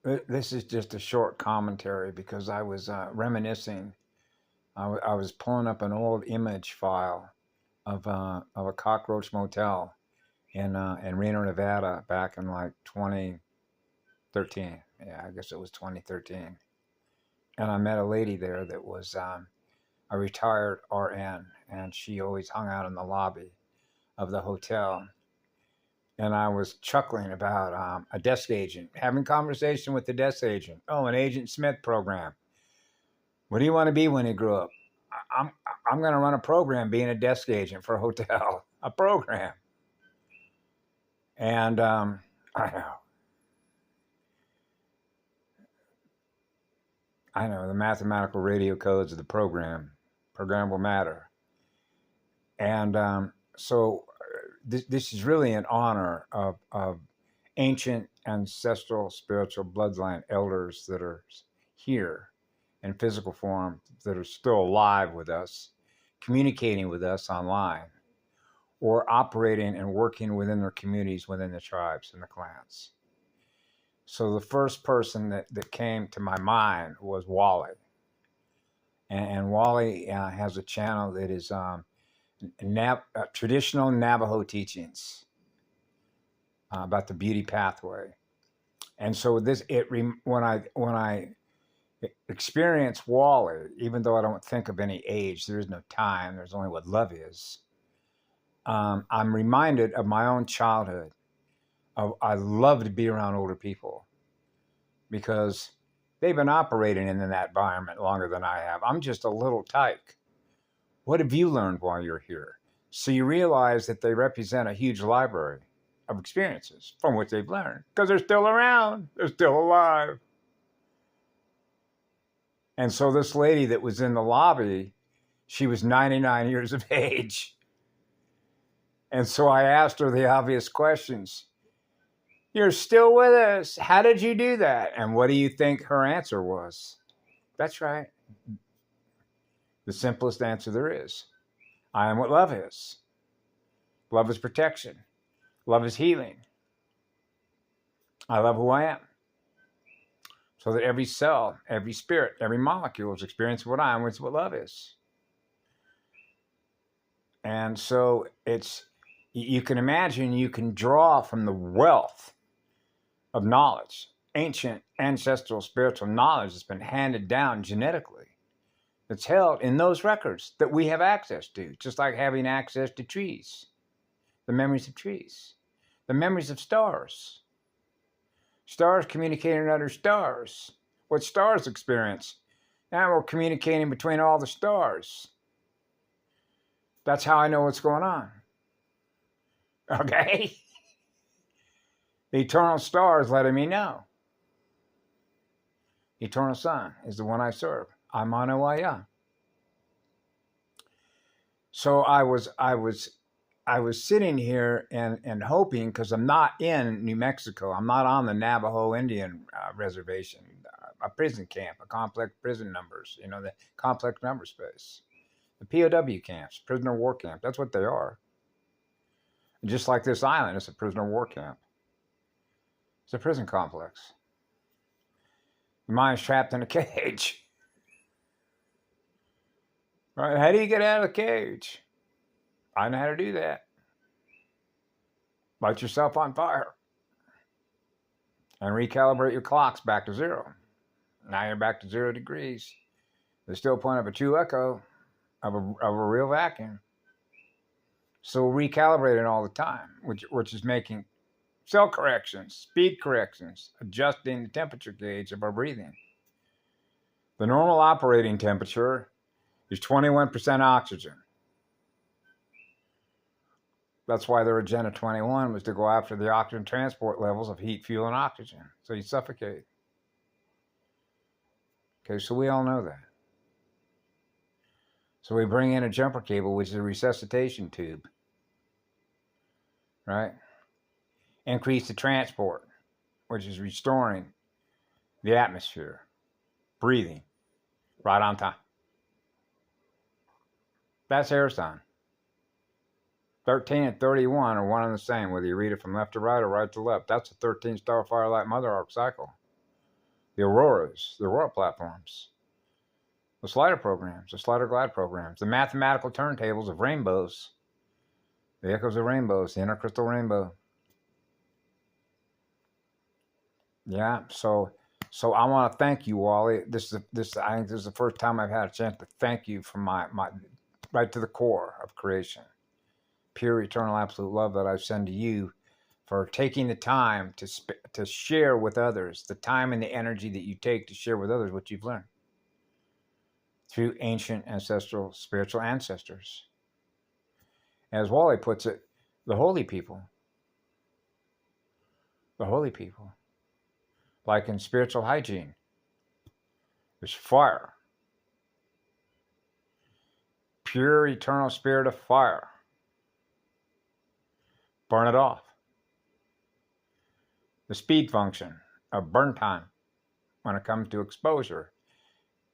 This is just a short commentary because I was reminiscing. I was pulling up an old image file of a cockroach motel in Reno, Nevada, back in like 2013. Yeah, I guess it was 2013. And I met a lady there that was a retired RN, and she always hung out in the lobby of the hotel. And I was chuckling about a desk agent, having conversation with the desk agent. Oh, an Agent Smith program. What do you want to be when you grow up? I'm I'm going to run a program being a desk agent for a hotel, a program. And I know the mathematical radio codes of the program will matter. And so this is really in honor of ancient ancestral spiritual bloodline elders that are here in physical form, that are still alive with us, communicating with us online, or operating and working within their communities, within the tribes and the clans. So the first person that came to my mind was Wally. And Wally has a channel that is traditional Navajo teachings about the beauty pathway. And so when I experience Wally, even though I don't think of any age, there is no time, there's only what love is. I'm reminded of my own childhood. I love to be around older people because they've been operating in that environment longer than I have. I'm just a little tyke. What have you learned while you're here? So you realize that they represent a huge library of experiences from which they've learned because they're still around. They're still alive. And so this lady that was in the lobby, she was 99 years of age. And so I asked her the obvious questions. You're still with us. How did you do that? And what do you think her answer was? That's right. The simplest answer there is. I am what love is. Love is protection. Love is healing. I love who I am. So that every cell, every spirit, every molecule is experiencing what I am, which is what love is. And so you can imagine, you can draw from the wealth of knowledge, ancient, ancestral, spiritual knowledge that's been handed down genetically, that's held in those records that we have access to, just like having access to trees, the memories of trees, the memories of stars. Stars communicating with other stars. What stars experience. Now we're communicating between all the stars. That's how I know what's going on. Okay? The eternal star is letting me know. The eternal sun is the one I serve. I'm on Oaya. So I was sitting here and hoping, because I'm not in New Mexico, I'm not on the Navajo Indian reservation, a prison camp, a complex prison numbers, the complex number space, the POW camps, prisoner war camp. That's what they are. And just like this island, it's a prisoner war camp. It's a prison complex. The mind's trapped in a cage. Right? How do you get out of the cage? I know how to do that. Light yourself on fire and recalibrate your clocks back to zero. Now you're back to 0 degrees. The still point of a true echo of a real vacuum. So we're recalibrating all the time, which is making cell corrections, speed corrections, adjusting the temperature gauge of our breathing. The normal operating temperature is 21% oxygen. That's why their Agenda 21 was to go after the oxygen transport levels of heat, fuel, and oxygen, so you suffocate. Okay, so we all know that. So we bring in a jumper cable, which is a resuscitation tube, right? Increase the transport, which is restoring the atmosphere, breathing, right on time. That's air sign. 13 and 31 are one and the same, whether you read it from left to right or right to left. That's a 13-star Firelight Mother Arc cycle. the auroras, the aurora platforms, the slider programs, the slider glide programs, the mathematical turntables of rainbows, the echoes of rainbows, the inner crystal rainbow. Yeah, so I want to thank you, Wally. I think this is the first time I've had a chance to thank you from my right to the core of creation, pure, eternal, absolute love that I send to you, for taking the time to share with others, the time and the energy that you take to share with others what you've learned through ancient, ancestral, spiritual ancestors. As Wally puts it, the holy people. The holy people. Like in spiritual hygiene, there's fire. Pure, eternal spirit of fire. Burn it off. The speed function of burn time when it comes to exposure,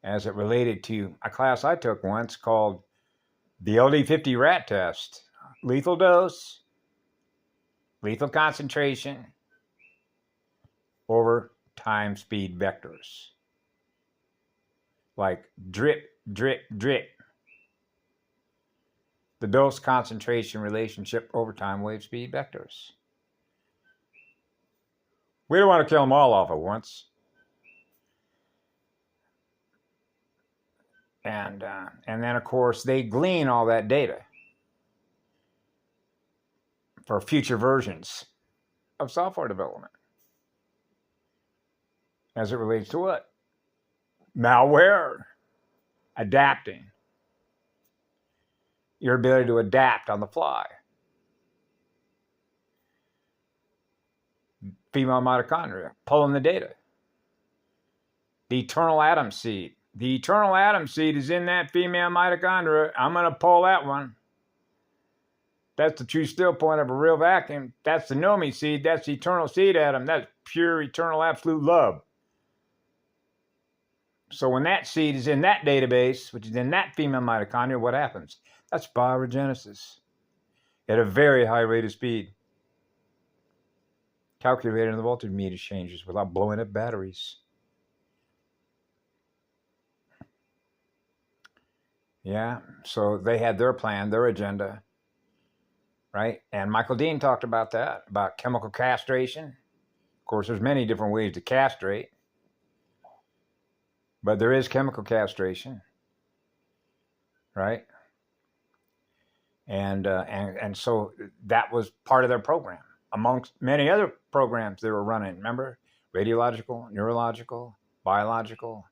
as it related to a class I took once called the LD50 rat test. Lethal dose, lethal concentration over time speed vectors. Like drip, drip, drip. The dose concentration relationship over time wave speed vectors. We don't want to kill them all off at once. And then, of course, they glean all that data for future versions of software development. As it relates to what? Malware. Adapting. Your ability to adapt on the fly. Female mitochondria. Pulling the data. The eternal atom seed. The eternal atom seed is in that female mitochondria. I'm going to pull that one. That's the true still point of a real vacuum. That's the Nomi seed. That's the eternal seed atom. That's pure, eternal, absolute love. So when that seed is in that database, which is in that female mitochondria, what happens? That's bioregenesis at a very high rate of speed. Calculated in the voltage meter changes without blowing up batteries. Yeah, so they had their plan, their agenda, right? And Michael Dean talked about that, about chemical castration. Of course, there's many different ways to castrate, but there is chemical castration, right? And so that was part of their program, amongst many other programs they were running. Remember, radiological, neurological, biological,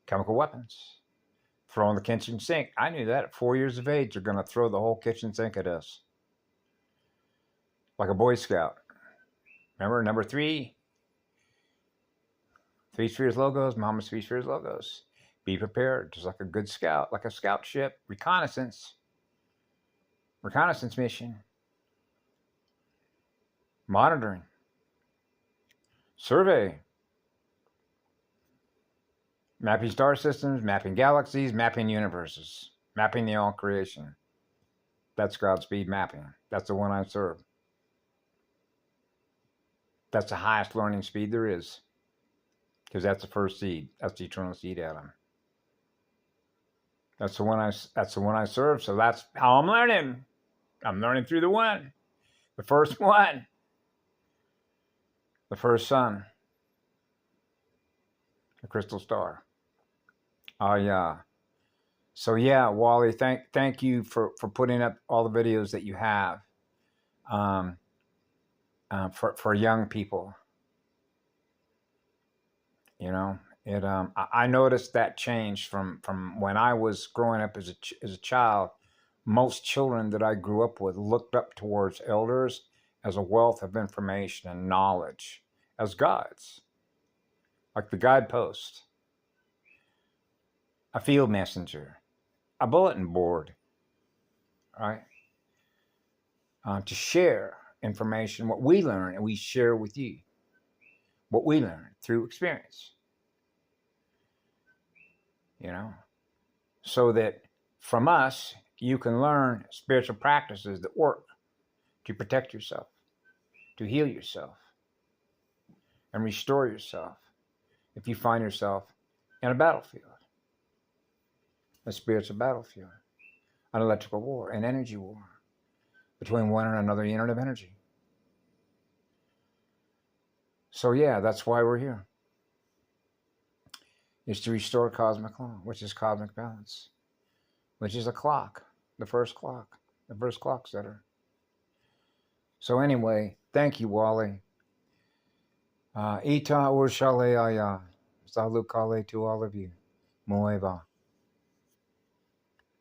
chemical weapons. Throwing the kitchen sink. I knew that at 4 years of age, they're going to throw the whole kitchen sink at us. Like a Boy Scout. Remember, number 3? 3 Spheres logos, Mama's 3 Spheres logos. Be prepared, just like a good scout, like a scout ship. Reconnaissance mission. Monitoring. Survey. Mapping star systems, mapping galaxies, mapping universes, mapping the all creation. That's Godspeed mapping. That's the one I serve. That's the highest learning speed there is. Because that's the first seed. That's the eternal seed atom. That's the one I serve. So that's how I'm learning. I'm learning through the one. The first one. The first sun. The crystal star. Oh yeah. So yeah, Wally, thank you for putting up all the videos that you have for young people. You know, I noticed that change from when I was growing up as a child. Most children that I grew up with looked up towards elders as a wealth of information and knowledge, as guides, like the guidepost, a field messenger, a bulletin board, right? To share information, what we learn, and we share with you what we learn through experience. You know, so that from us, you can learn spiritual practices that work to protect yourself, to heal yourself, and restore yourself, if you find yourself in a battlefield, a spiritual battlefield, an electrical war, an energy war between one and another unit of energy. So yeah, that's why we're here. Is to restore cosmic law, which is cosmic balance, which is a clock, the first clock setter. So anyway, thank you, Wally. Ita Urshale Aya. Salut Kale to all of you. Moeva.